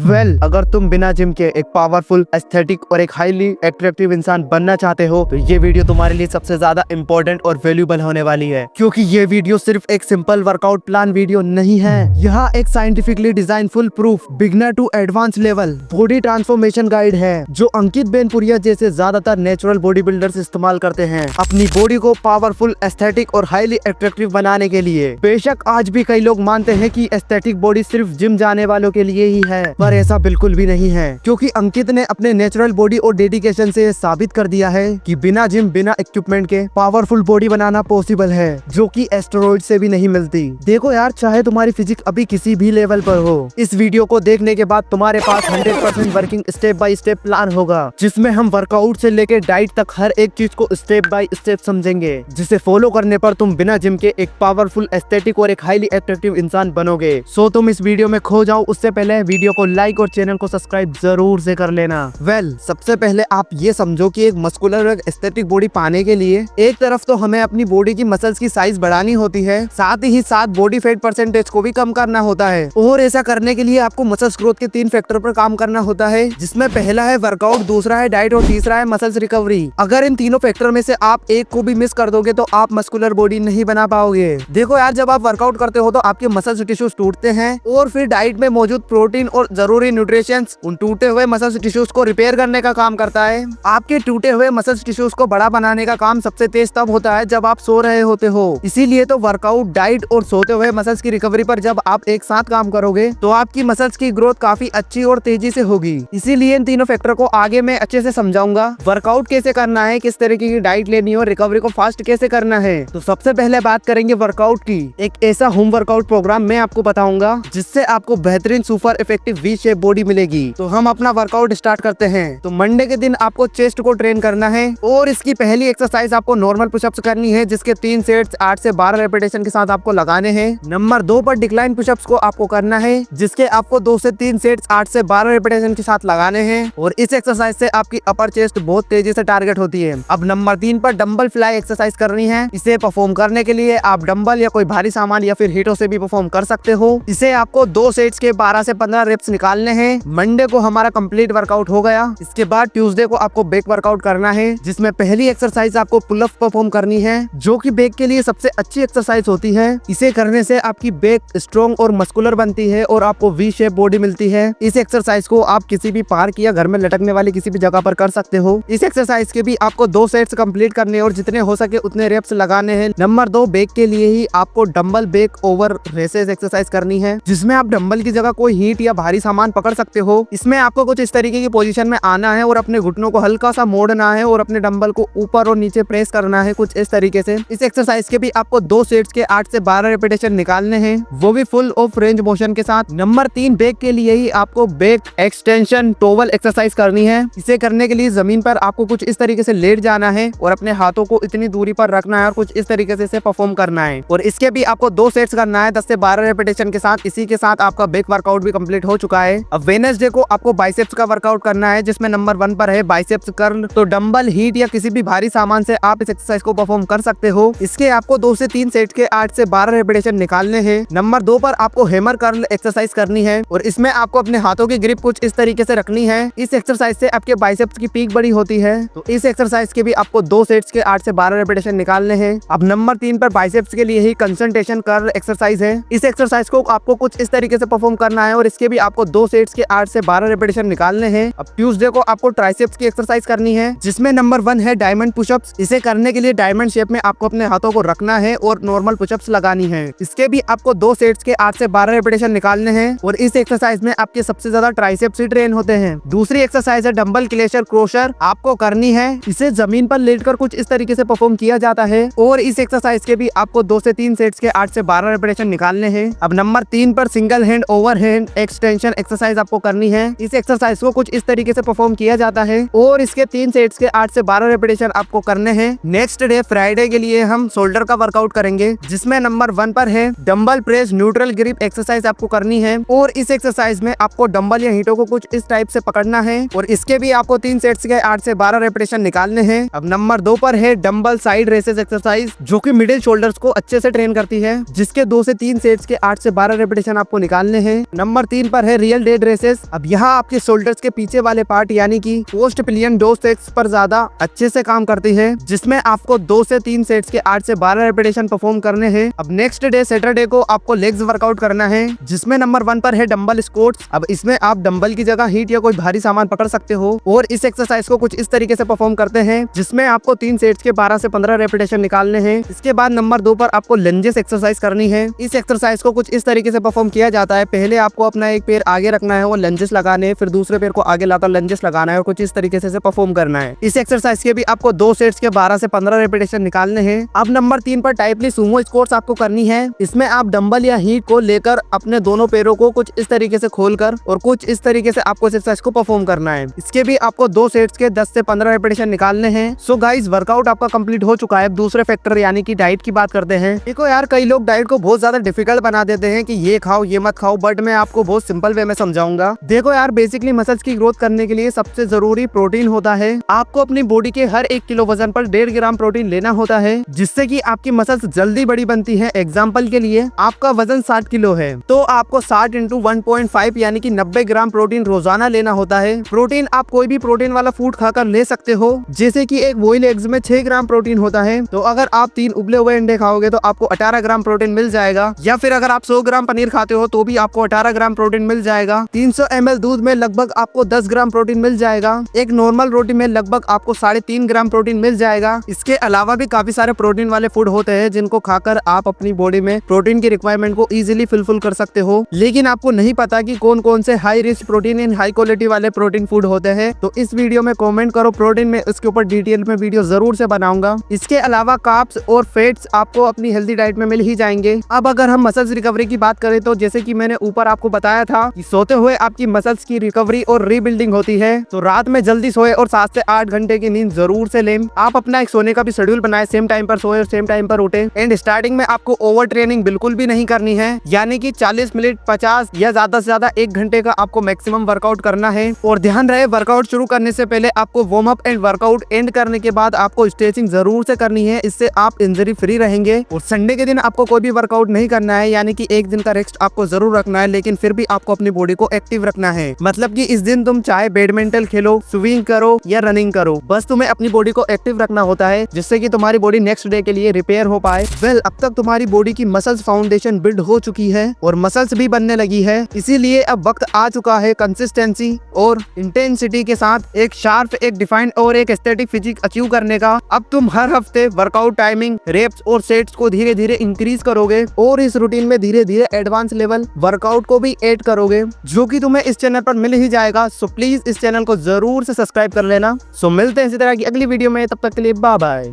अगर तुम बिना जिम के एक पावरफुल, एस्थेटिक और एक हाईली अट्रैक्टिव इंसान बनना चाहते हो तो ये वीडियो तुम्हारे लिए सबसे ज्यादा इंपॉर्टेंट और वैल्यूएबल होने वाली है, क्योंकि ये वीडियो सिर्फ एक सिंपल वर्कआउट प्लान वीडियो नहीं है। यह एक scientifically design full proof beginner to advance level body transformation guide है जो अंकित बेनपुरिया जैसे ज्यादातर नेचुरल बॉडी बिल्डर्स इस्तेमाल करते हैं अपनी बॉडी को पावरफुल, एस्थेटिक और हाईली अट्रैक्टिव बनाने के लिए। बेशक आज भी कई लोग मानते हैं कि एस्थेटिक बॉडी सिर्फ जिम जाने वालों के लिए ही है, पर ऐसा बिल्कुल भी नहीं है, क्योंकि अंकित ने अपने नेचुरल बॉडी और डेडिकेशन से साबित कर दिया है कि बिना जिम, बिना इक्विपमेंट के पावरफुल बॉडी बनाना पॉसिबल है, जो कि एस्टेरॉइड से भी नहीं मिलती। देखो यार, चाहे तुम्हारी फिजिक अभी किसी भी लेवल पर हो, इस वीडियो को देखने के बाद तुम्हारे पास 100% working step by step plan होगा, जिसमें हम वर्कआउट से लेकर डाइट तक हर एक चीज को स्टेप बाय स्टेप समझेंगे, जिसे फॉलो करने पर तुम बिना जिम के एक पावरफुल, एस्थेटिक और एक हाईली अट्रैक्टिव इंसान बनोगे। सो तुम इस वीडियो में खो जाओ उससे पहले वीडियो को लाइक और चैनल को सब्सक्राइब जरूर से कर लेना। सबसे पहले आप ये समझो कि एक मस्कुलर और एस्थेटिक बॉडी पाने के लिए एक तरफ तो हमें अपनी बॉडी की मसल्स की साइज बढ़ानी होती है, साथ ही साथ बॉडी फैट परसेंटेज को भी कम करना होता है। और ऐसा करने के लिए आपको मसल्स ग्रोथ के 3 फैक्टर पर काम करना होता है, जिसमें पहला है वर्कआउट, दूसरा है डाइट और तीसरा है मसल्स रिकवरी। अगर इन तीनों फैक्टर में से आप एक को भी मिस कर दोगे तो आप मस्कुलर बॉडी नहीं बना पाओगे। देखो यार, जब आप वर्कआउट करते हो तो आपके मसल्स टिश्यूज टूटते हैं और फिर डाइट में मौजूद प्रोटीन और जरूरी न्यूट्रिशंस उन टूटे हुए मसल्स टिश्यूज को रिपेयर करने का काम करता है। आपके टूटे हुए मसल्स टिश्यूज को बड़ा बनाने का काम सबसे तेज तब होता है जब आप सो रहे होते हो। इसीलिए तो वर्कआउट, डाइट और सोते हुए मसल्स की रिकवरी पर जब आप एक साथ काम करोगे तो आपकी मसल्स की ग्रोथ काफी अच्छी और तेजी से होगी। इसीलिए इन तीनों फैक्टर को आगे मैं अच्छे से समझाऊंगा। वर्कआउट कैसे करना है, किस तरीके की डाइट लेनी है और रिकवरी को फास्ट कैसे करना है। तो सबसे पहले बात करेंगे वर्कआउट की। एक ऐसा होम वर्कआउट प्रोग्राम मैं आपको बताऊंगा जिससे आपको बेहतरीन super effective V shape body मिलेगी। तो हम अपना वर्कआउट स्टार्ट करते हैं। तो मंडे के दिन आपको चेस्ट को ट्रेन करना है और इसकी पहली एक्सरसाइज आपको नॉर्मल पुशअप्स करनी है, जिसके 3 सेट्स 8 से 12 रेपिटेशन के साथ आपको लगाने हैं। नंबर 2 पर डिक्लाइन पुशअप्स को आपको करना है, जिसके आपको 2 से 3 सेट्स 8 से 12 रेपिटेशन के साथ लगाने हैं। और इस एक्सरसाइज से आपकी अपर चेस्ट बहुत तेजी से टारगेट होती है। अब नंबर 3 पर डंबल फ्लाई एक्सरसाइज करनी है। इसे परफॉर्म करने के लिए आप डंबल या कोई भारी सामान या फिर हीटों से भी परफॉर्म कर सकते हो। इसे आपको 2 सेट्स के 12 से 15 रेप्स निकालने हैं। मंडे को हमारा कंप्लीट वर्कआउट हो गया। इसके बाद ट्यूसडे को आपको बैक वर्कआउट करना है, जिसमें पहली एक्सरसाइज आपको पुल अप परफॉर्म करनी है, जो कि बैक के लिए सबसे अच्छी एक्सरसाइज होती है। इसे करने से आपकी बैक स्ट्रॉन्ग और मस्कुलर बनती है और आपको वी शेप बॉडी मिलती है। इस एक्सरसाइज को आप किसी भी पार्क या घर में लटकने वाली किसी भी जगह पर कर सकते हो। इस एक्सरसाइज के भी आपको 2 सेट्स कंप्लीट करने और जितने हो सके उतने रेप्स लगाने हैं। नंबर 2 बैक के लिए ही आपको dumbbell back over raises exercise करनी है, जिसमें आप डंबल की जगह कोई हीट या भारी सामान पकड़ सकते हो। इसमें आपको कुछ इस तरीके की पोजीशन में आना है और अपने घुटनों को हल्का सा मोड़ना है और अपने डंबल को ऊपर और नीचे प्रेस करना है, कुछ इस तरीके से। इस एक्सरसाइज के भी आपको 2 सेट्स के 8 से 12 रेपिटेशन निकालने हैं, वो भी फुल ऑफ रेंज मोशन के साथ। नंबर 3 बैक के लिए ही आपको बैक एक्सटेंशन टॉवल एक्सरसाइज करनी है। इसे करने के लिए जमीन पर आपको कुछ इस तरीके से लेट जाना है और अपने हाथों को इतनी दूरी पर रखना है और कुछ इस तरीके से इसे परफॉर्म करना है। और इसके भी आपको 2 सेट्स करना है 10 से 12 रेपिटेशन के साथ। इसी के साथ आपका बैक वर्कआउट भी कंप्लीट हो चुका है। अब वेडनेसडे को आपको बाइसेप्स का वर्कआउट करना है, जिसमें नंबर 1 पर है बाइसेप्स कर्ल। तो डंबल, हीट या किसी भी भारी सामान से आप इस एक्सरसाइज को परफॉर्म कर सकते हो। इसके आपको 2 से 3 सेट के 8 से 12 रेपिटेशन निकालने हैं। नंबर 2 पर आपको हैमर कर्ल एक्सरसाइज करनी है और इसमें आपको अपने हाथों की ग्रिप कुछ इस तरीके से रखनी है। इस एक्सरसाइज से आपके बाइसेप्स की पीक बड़ी होती है। तो इस एक्सरसाइज के भी आपको 2 सेट्स के 8 से 12 रेपिटेशन निकालने हैं। अब नंबर 3 पर बाइसेप्स के लिए ही कंसंट्रेशन कर्ल एक्सरसाइज है। इस एक्सरसाइज को आपको कुछ इस तरीके से परफॉर्म करना है और इसके भी आपको 2 सेट्स के 8 से 12 रेपिटेशन निकालने हैं। अब ट्यूसडे को आपको ट्राइसेप्स की एक्सरसाइज करनी है, जिसमें नंबर 1 है डायमंड पुशअप्स। इसे करने के लिए डायमंड शेप में आपको अपने हाथों को रखना है और नॉर्मल पुशअप्स लगानी है। इसके भी आपको 2 सेट्स के 8 से 12 रेपिटेशन निकालने हैं और इस एक्सरसाइज में आपके सबसे ज्यादा ट्राइसेप्स ही ट्रेन होते हैं। दूसरी एक्सरसाइज है डंबल क्लेशर क्रोशर, आपको करनी है। इसे जमीन पर लेटकर कुछ इस तरीके से परफॉर्म किया जाता है और इस एक्सरसाइज के भी आपको 2 से 3 सेट्स के 8 से 12 रेपिटेशन निकालने हैं। अब नंबर 3 पर single hand over hand extension exercise आपको करनी है। इस एक्सरसाइज को कुछ इस तरीके से परफॉर्म किया जाता है और इसके 3 सेट्स के 8 से 12 रेपिटेशन आपको करने हैं। नेक्स्ट डे फ्राइडे के लिए हम शोल्डर का वर्कआउट करेंगे, जिसमें नंबर 1 पर है dumbbell press neutral grip exercise आपको करनी है और इस एक्सरसाइज में आपको डंबल या हीटों को कुछ इस टाइप से पकड़ना है और इसके भी आपको 3 सेट्स के 8 से 12 रेपिटेशन निकालने हैं। अब नंबर 2 पर है डंबल साइड रेसेस एक्सरसाइज, जो कि मिडिल शोल्डर्स को अच्छे से ट्रेन करती है, जिसके 2 से 3 सेट्स के 8 से 12 रेपिटेशन आपको निकालने हैं। नंबर 3 पर है रियल डेड रेसेस। अब यहाँ आपके शोल्डर्स के पीछे वाले पार्ट यानी कि पोस्ट पिलियन 2 सेट्स पर ज्यादा अच्छे से काम करती है, जिसमें आपको 2 से 3 सेट्स के 8 से 12 रेपिटेशन परफॉर्म करने हैं। अब नेक्स्ट डे सैटरडे को आपको लेग्स वर्कआउट करना है, जिसमें नंबर 1 पर है डंबल स्क्वाट्स। अब इसमें आप डंबल की जगह हीट या कोई भारी सामान पकड़ सकते हो और इस एक्सरसाइज को कुछ इस तरीके से परफॉर्म करते हैं, जिसमें आपको 3 सेट्स के 12 से 15 रेपिटेशन निकालने हैं। इसके बाद नंबर 2 पर आपको लंजेस एक्सरसाइज करनी है। इस एक्सरसाइज को कुछ इस तरीके से परफॉर्म किया जाता है। पहले आपको अपना एक पैर आगे रखना है और लंजेस लगाने हैं, फिर दूसरे पैर को आगे लाकर लंजेस लगाना है और कुछ इस तरीके से परफॉर्म करना है। इस एक्सरसाइज के भी आपको 2 सेट्स के 12 से 15 रेपिटेशन निकालने हैं। अब नंबर 3 पर टाइपली सुमो स्क्वाट्स आपको करनी है। इसमें आप डंबल या हीट को लेकर अपने दोनों पैरों को कुछ इस तरीके से खोलकर और कुछ इस तरीके से आपको एक्सरसाइज को परफॉर्म करना है। इसके भी आपको 2 सेट्स के 10 से 15 रेपिटेशन निकालने हैं। सो गाइस, वर्कआउट आपका कंप्लीट हो चुका है। दूसरे फैक्टर यानी कि डाइट की बात करते हैं। देखो यार, कई लोग डाइट को बहुत ज्यादा डिफिकल्ट बना देते हैं कि ये खाओ ये मत खाओ, बट मैं आपको बहुत सिंपल वे में समझाऊंगा। देखो यार, बेसिकली मसल्स की ग्रोथ करने के लिए सबसे जरूरी प्रोटीन होता है। आपको अपनी बॉडी के हर 1 किलो वजन पर 1.5 ग्राम प्रोटीन लेना होता है, जिससे कि आपकी मसल्स जल्दी बड़ी बनती है। एग्जाम्पल के लिए आपका वजन 60 किलो है तो आपको 60 × 1.5 यानी कि 90 ग्राम प्रोटीन रोजाना लेना होता है। प्रोटीन आप कोई भी प्रोटीन वाला फूड खाकर ले सकते हो, जैसे कि एक बॉइल्ड एग्स में 6 ग्राम प्रोटीन होता है, तो अगर आप 3 उबले हुए अंडे खाओगे तो आपको 18 ग्राम प्रोटीन मिल जाएगा। या फिर अगर आप 100 ग्राम पनीर खाते हो तो भी आपको 18 ग्राम प्रोटीन मिल जाएगा। 300 ml दूध में लगभग आपको 10 ग्राम प्रोटीन मिल जाएगा। एक नॉर्मल रोटी में लगभग आपको 3.5 ग्राम प्रोटीन मिल जाएगा। इसके अलावा भी काफी सारे प्रोटीन वाले फूड होते हैं, जिनको खाकर आप अपनी बॉडी में प्रोटीन की रिक्वायरमेंट को इजीली फुलफिल कर सकते हो। लेकिन आपको नहीं पता कि कौन कौन से हाई रिच प्रोटीन इन हाई क्वालिटी वाले प्रोटीन फूड होते हैं। तो इस वीडियो में कमेंट करो प्रोटीन में, इसके ऊपर डिटेल में वीडियो जरूर से बनाऊंगा। इसके अलावा कार्ब्स और फैट्स आपको अपनी हेल्दी डाइट में मिल ही जाएंगे। अब अगर हम मसल्स रिकवरी की बात करें तो जैसे कि मैंने ऊपर आपको बताया था कि सोते हुए आपकी मसल्स की रिकवरी और रीबिल्डिंग होती है, तो रात में जल्दी सोए और 7 से 8 घंटे की नींद जरूर से लें। आप अपना एक सोने का भी शेड्यूल बनाए, सेम टाइम पर सोए और सेम टाइम पर उठे। एंड स्टार्टिंग में आपको ओवर ट्रेनिंग बिल्कुल भी नहीं करनी है, यानी कि 40 मिनट 50 या ज्यादा से ज्यादा 1 घंटे का आपको मैक्सिमम वर्कआउट करना है। और ध्यान रहे, वर्कआउट शुरू करने से पहले आपको warm up and workout and करने के बाद आपको स्ट्रेचिंग जरूर से करनी है। इससे आप इंजरी फ्री रहेंगे। और संडे के दिन आपको कोई भी वर्कआउट नहीं करना है, यानी कि एक दिन का रेस्ट आपको जरूर रखना है, लेकिन फिर भी आपको अपनी बॉडी को एक्टिव रखना है। मतलब कि इस दिन तुम चाहे बैडमिंटन खेलो, स्विमिंग करो या रनिंग करो, बस तुम्हें अपनी बॉडी को एक्टिव रखना होता है, जिससे कि तुम्हारी बॉडी नेक्स्ट डे के लिए रिपेयर हो पाए। वेल, अब तक तुम्हारी बॉडी की मसल्स फाउंडेशन बिल्ड हो चुकी है और मसल्स भी बनने लगी है। इसीलिए अब वक्त आ चुका है कंसिस्टेंसी और इंटेंसिटी के साथ एक शार्प, एक डिफाइंड और एक एस्थेटिक फिजिक अचीव करने का। अब तुम हर हफ्ते वर्कआउट टाइमिंग, रेप्स और सेट्स को धीरे धीरे इंक्रीज करोगे और इस रूटीन में धीरे धीरे एडवांस लेवल वर्कआउट को भी ऐड करोगे, जो कि तुम्हें इस चैनल पर मिल ही जाएगा। सो प्लीज इस चैनल को जरूर से सब्सक्राइब कर लेना। सो मिलते हैं इसी तरह की अगली वीडियो में, तब तक के लिए बाय बाय।